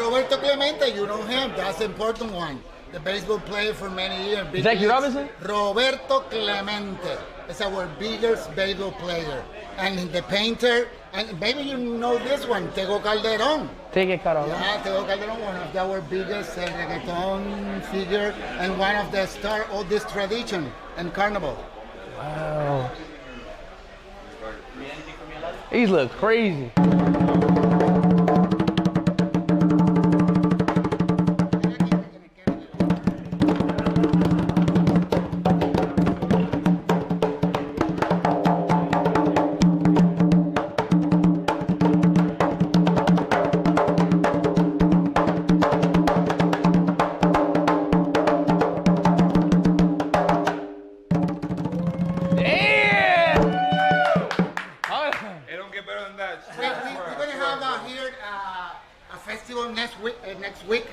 Roberto Clemente, you know him. That's the important one. The baseball player for many years. Jackie Robinson? Roberto Clemente is our biggest baseball player. And the painter, and maybe you know this one, Tego Calderon. Tego Calderon. Yeah, Tego Calderon, one of our biggest reggaeton figure and one of the stars of this tradition and Carnival. Wow. These look crazy. We're going to have here a festival next week.